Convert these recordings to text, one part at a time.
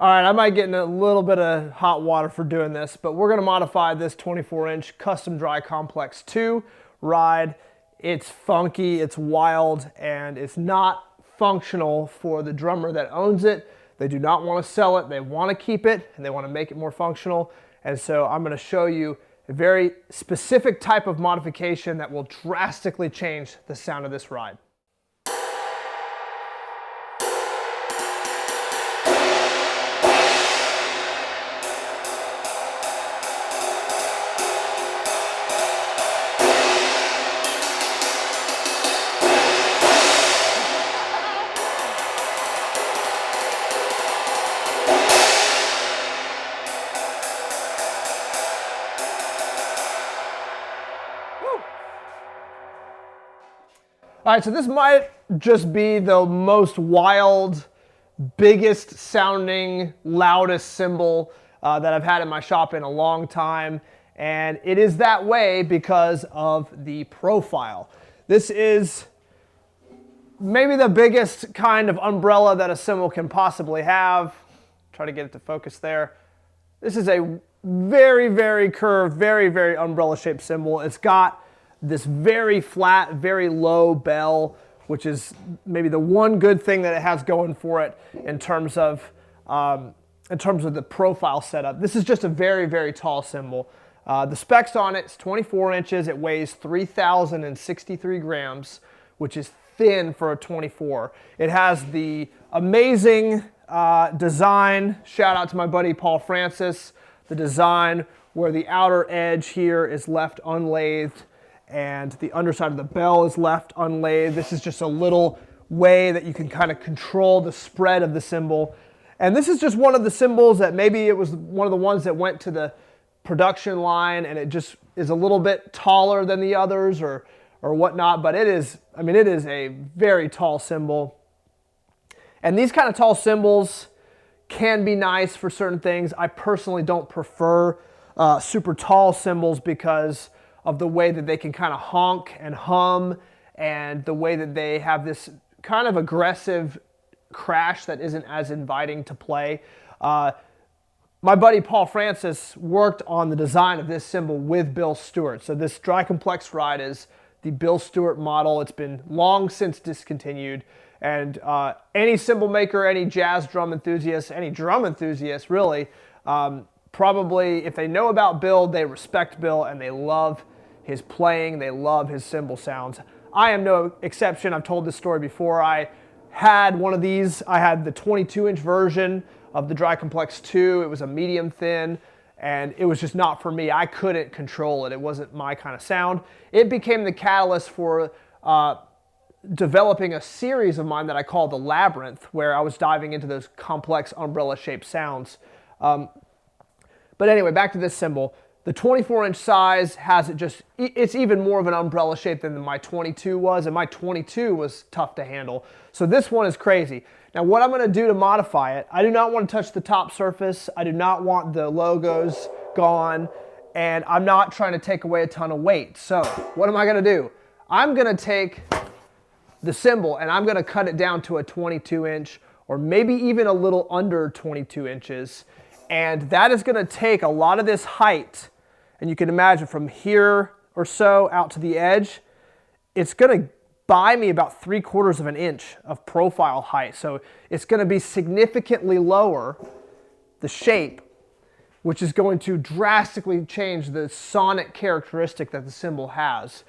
All right, I might get in a little bit of hot water for doing this, but we're gonna modify this 24-inch Custom Dry Complex 2 ride. It's funky, it's wild, and it's not functional for the drummer that owns it. They do not want to sell it, they want to keep it, and they want to make it more functional. And so I'm gonna show you a very specific type of modification that will drastically change the sound of this ride. All right, so this might just be the most wild, biggest sounding, loudest cymbal that I've had in my shop in a long time. And it is that way because of the profile. This is maybe the biggest kind of umbrella that a cymbal can possibly have. Try to get it to focus there. This is a very, very curved, very, very umbrella shaped cymbal. It's got this very flat, very low bell, which is maybe the one good thing that it has going for it in terms of the profile setup. This is just a very, very tall cymbal. The specs on it, it's 24 inches. It weighs 3,063 grams, which is thin for a 24. It has the amazing design. Shout out to my buddy Paul Francis. The design where the outer edge here is left unlathed and the underside of the bell is left unlathed. This is just a little way that you can kind of control the spread of the cymbal. And this is just one of the cymbals that maybe it was one of the ones that went to the production line and it just is a little bit taller than the others or whatnot, but it is, I mean, it is a very tall cymbal. And these kind of tall cymbals can be nice for certain things. I personally don't prefer super tall cymbals because of the way that they can kind of honk and hum and the way that they have this kind of aggressive crash that isn't as inviting to play. My buddy Paul Francis worked on the design of this cymbal with Bill Stewart. So this Dry Complex ride is the Bill Stewart model. It's been long since discontinued. And any cymbal maker, any jazz drum enthusiast, any drum enthusiast really, probably if they know about Bill, they respect Bill and they love his playing, they love his cymbal sounds. I am no exception. I've told this story before. I had one of these. I had the 22-inch version of the Dry Complex 2. It was a medium thin, and it was just not for me. I couldn't control it. It wasn't my kind of sound. It became the catalyst for developing a series of mine that I call the Labyrinth, where I was diving into those complex umbrella-shaped sounds. But anyway, back to this cymbal. The 24-inch size has it just, it's even more of an umbrella shape than my 22 was, and my 22 was tough to handle. So this one is crazy. Now what I'm gonna do to modify it, I do not want to touch the top surface, I do not want the logos gone, and I'm not trying to take away a ton of weight. So what am I gonna do? I'm gonna take the cymbal and I'm gonna cut it down to a 22-inch, or maybe even a little under 22 inches. And that is gonna take a lot of this height, and you can imagine from here or so out to the edge, it's gonna buy me about 3/4 of an inch of profile height. So it's gonna be significantly lower, the shape, which is going to drastically change the sonic characteristic that the cymbal has.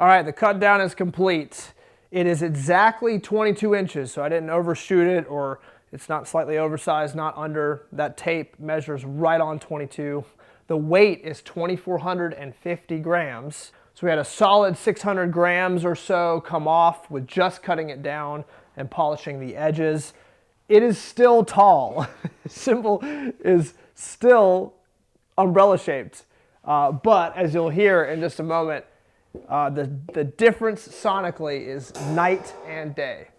All right, the cut down is complete. It is exactly 22 inches, so I didn't overshoot it, or it's not slightly oversized, not under. That tape measures right on 22. The weight is 2,450 grams. So we had a solid 600 grams or so come off with just cutting it down and polishing the edges. It is still tall. Cymbal is still umbrella shaped. But as you'll hear in just a moment, the difference sonically is night and day.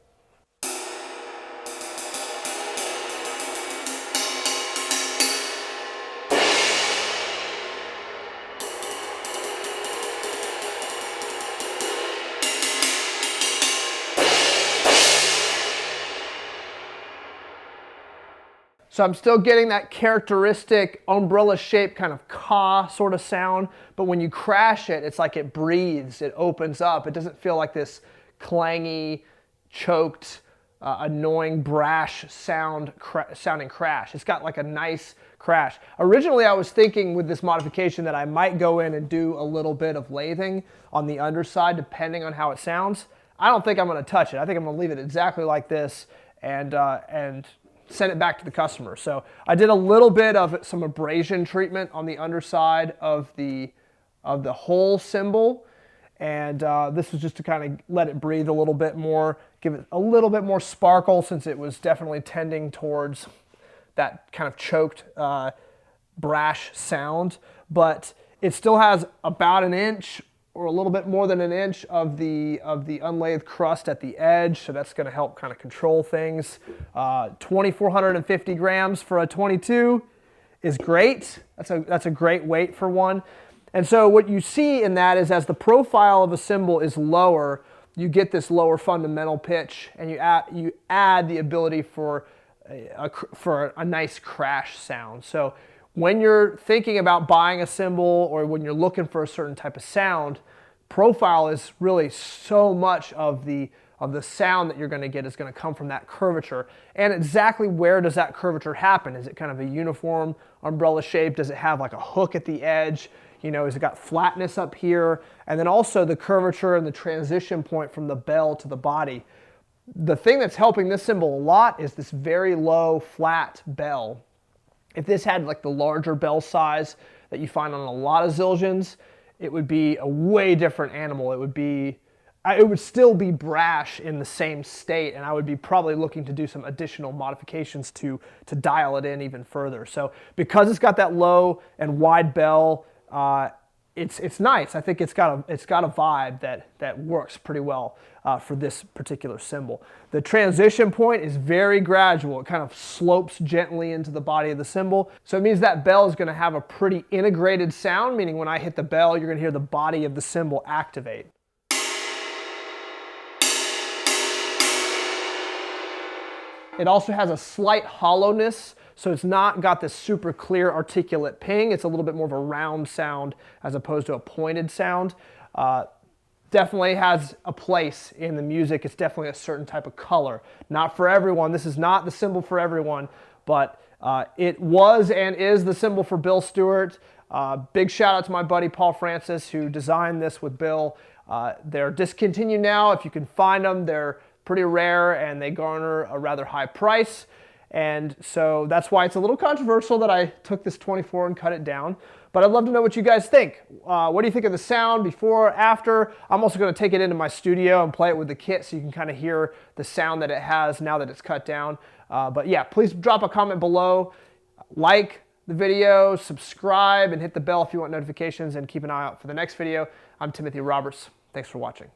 So I'm still getting that characteristic umbrella shaped kind of caw sort of sound, but when you crash it, it's like it breathes, it opens up. It doesn't feel like this clangy, choked, annoying, brash sounding crash. It's got like a nice crash. Originally, I was thinking with this modification that I might go in and do a little bit of lathing on the underside, depending on how it sounds. I don't think I'm gonna touch it. I think I'm gonna leave it exactly like this and send it back to the customer. So I did a little bit of some abrasion treatment on the underside of the whole cymbal, and this was just to kind of let it breathe a little bit more, give it a little bit more sparkle, since it was definitely tending towards that kind of choked, brash sound. But it still has about an inch or a little bit more than an inch of the unlathed crust at the edge, so that's going to help kind of control things. 2,450 grams for a 22 is great. That's a great weight for one. And so what you see in that is, as the profile of a cymbal is lower, you get this lower fundamental pitch, and you add the ability for a nice crash sound. So when you're thinking about buying a cymbal, or when you're looking for a certain type of sound, profile is really so much of the sound that you're going to get is going to come from that curvature. And exactly where does that curvature happen? Is it kind of a uniform umbrella shape? Does it have like a hook at the edge? You know, has it got flatness up here? And then also the curvature and the transition point from the bell to the body. The thing that's helping this cymbal a lot is this very low, flat bell. If this had like the larger bell size that you find on a lot of Zildjians, it would be a way different animal. It would still be brash in the same state, and I would be probably looking to do some additional modifications to dial it in even further. So because it's got that low and wide bell, it's nice. I think it's got a vibe that works pretty well for this particular cymbal. The transition point is very gradual. It kind of slopes gently into the body of the cymbal. So it means that bell is going to have a pretty integrated sound, meaning when I hit the bell, you're going to hear the body of the cymbal activate. It also has a slight hollowness, so it's not got this super clear articulate ping. It's a little bit more of a round sound as opposed to a pointed sound. Definitely has a place in the music. It's definitely a certain type of color. Not for everyone. This is not the cymbal for everyone, but it was and is the cymbal for Bill Stewart. Big shout out to my buddy Paul Francis, who designed this with Bill. They're discontinued now. If you can find them, they're pretty rare and they garner a rather high price. And so that's why it's a little controversial that I took this 24 and cut it down. But I'd love to know what you guys think. What do you think of the sound before, after? I'm also going to take it into my studio and play it with the kit so you can kind of hear the sound that it has now that it's cut down. But yeah, please drop a comment below. Like the video, subscribe, and hit the bell if you want notifications, and keep an eye out for the next video. I'm Timothy Roberts. Thanks for watching.